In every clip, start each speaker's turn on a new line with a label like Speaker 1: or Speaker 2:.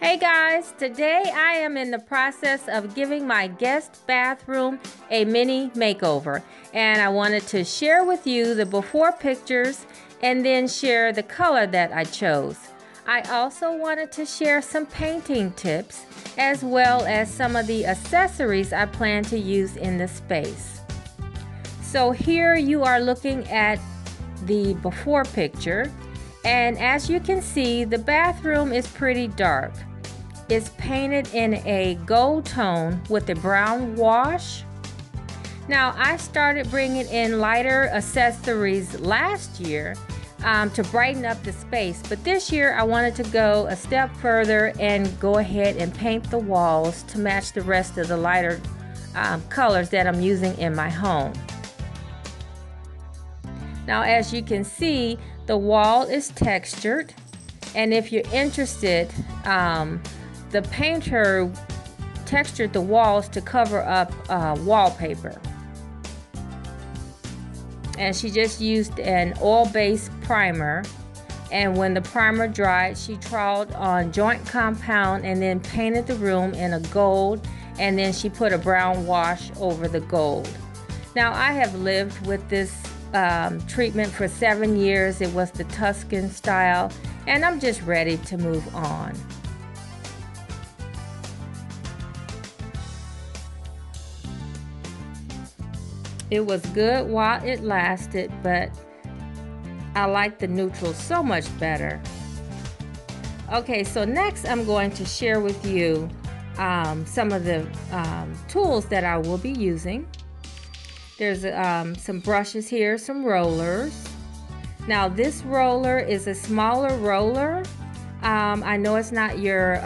Speaker 1: Hey guys, today I am in the process of giving my guest bathroom a mini makeover, and I wanted to share with you the before pictures and then share the color that I chose. I also wanted to share some painting tips as well as some of the accessories I plan to use in the space. So here you are looking at the before picture, and as you can see, the bathroom is pretty dark. It's painted in a gold tone with a brown wash. Now, I started bringing in lighter accessories last year to brighten up the space, but this year I wanted to go a step further and go ahead and paint the walls to match the rest of the lighter colors that I'm using in my home. Now, as you can see, the wall is textured, and if you're interested, the painter textured the walls to cover up wallpaper. And she just used an oil-based primer, and when the primer dried, she troweled on joint compound and then painted the room in a gold, and then she put a brown wash over the gold. Now, I have lived with this treatment for 7 years. It was the Tuscan style, and I'm just ready to move on. It was good while it lasted, but I like the neutral so much better. Okay, so next I'm going to share with you some of the tools that I will be using. There's some brushes here, some rollers. Now this roller is a smaller roller. I know it's not your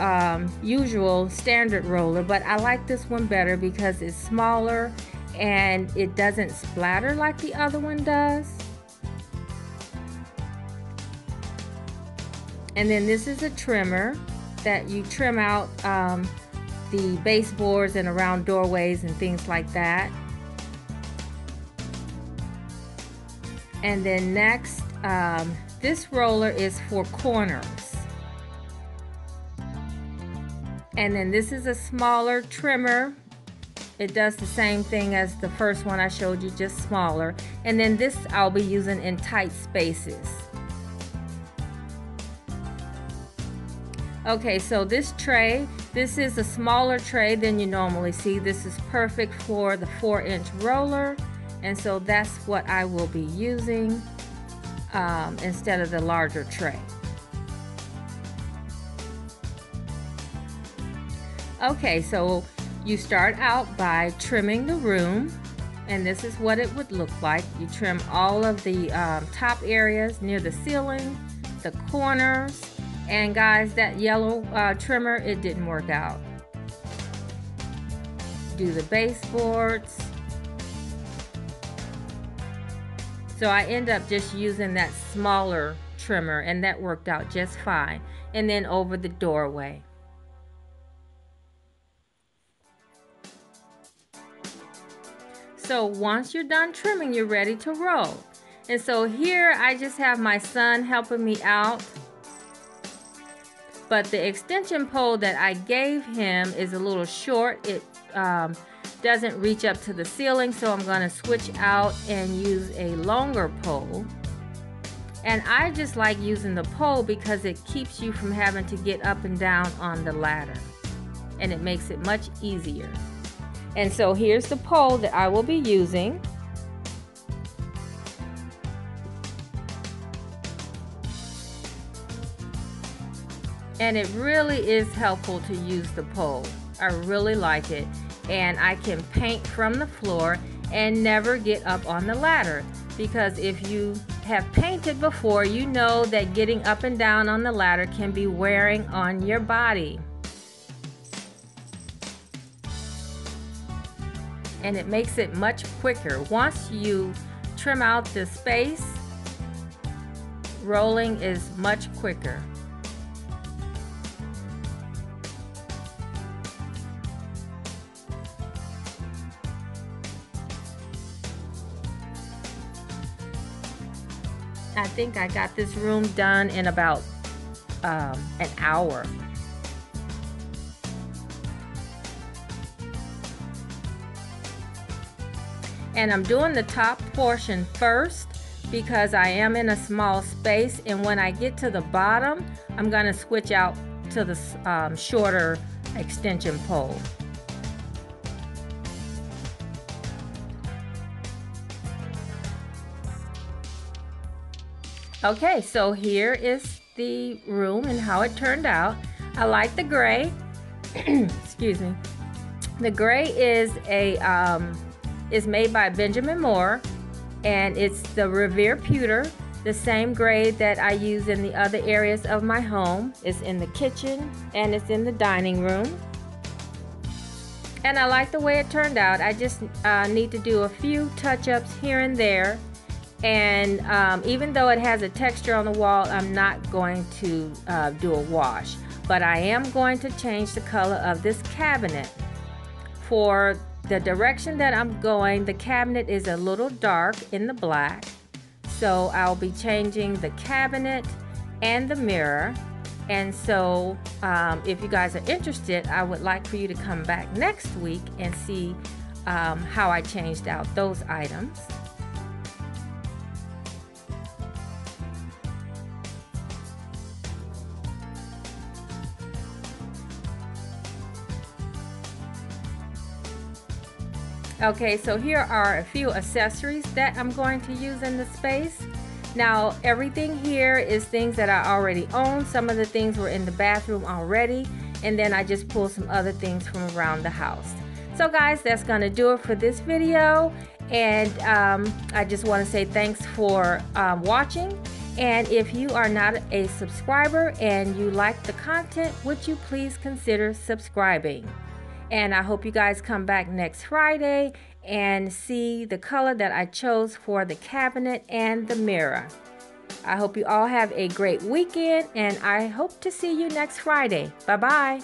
Speaker 1: usual standard roller, but I like this one better because it's smaller and it doesn't splatter like the other one does. And then this is a trimmer that you trim out the baseboards and around doorways and things like that. And then next, this roller is for corners. And then this is a smaller trimmer. It does the same thing as the first one I showed you, just smaller. And then this I'll be using in tight spaces. Okay, so this tray, this is a smaller tray than you normally see. This is perfect for the 4-inch roller. And so that's what I will be using instead of the larger tray. Okay, so you start out by trimming the room, and this is what it would look like. You trim all of the top areas near the ceiling, the corners, and guys, that yellow trimmer, it didn't work out. Do the baseboards. So I end up just using that smaller trimmer, and that worked out just fine. And then over the doorway. So once you're done trimming, you're ready to roll. And so here I just have my son helping me out. But the extension pole that I gave him is a little short. It doesn't reach up to the ceiling, so I'm going to switch out and use a longer pole. And I just like using the pole because it keeps you from having to get up and down on the ladder. And it makes it much easier. And so here's the pole that I will be using. And it really is helpful to use the pole. I really like it. And I can paint from the floor and never get up on the ladder. Because if you have painted before, you know that getting up and down on the ladder can be wearing on your body. And it makes it much quicker. Once you trim out the space, rolling is much quicker. I think I got this room done in about an hour. And I'm doing the top portion first because I am in a small space, and when I get to the bottom, I'm going to switch out to the shorter extension pole. Okay, so here is the room and how it turned out. I like the gray. Excuse me. The gray is made by Benjamin Moore, and it's the Revere pewter, the same gray that I use in the other areas of my home. It's in the kitchen and it's in the dining room. And I like the way it turned out. I just need to do a few touch-ups here and there. And even though it has a texture on the wall, I'm not going to do a wash. But I am going to change the color of this cabinet. For the direction that I'm going, the cabinet is a little dark in the black. So I'll be changing the cabinet and the mirror. And so if you guys are interested, I would like for you to come back next week and see how I changed out those items. Okay, so here are a few accessories that I'm going to use in the space. Now, everything here is things that I already own. Some of the things were in the bathroom already, and then I just pulled some other things from around the house. So guys, that's going to do it for this video, and I just want to say thanks for watching. And if you are not a subscriber and you like the content, would you please consider subscribing? And I hope you guys come back next Friday and see the color that I chose for the cabinet and the mirror. I hope you all have a great weekend, and I hope to see you next Friday. Bye-bye.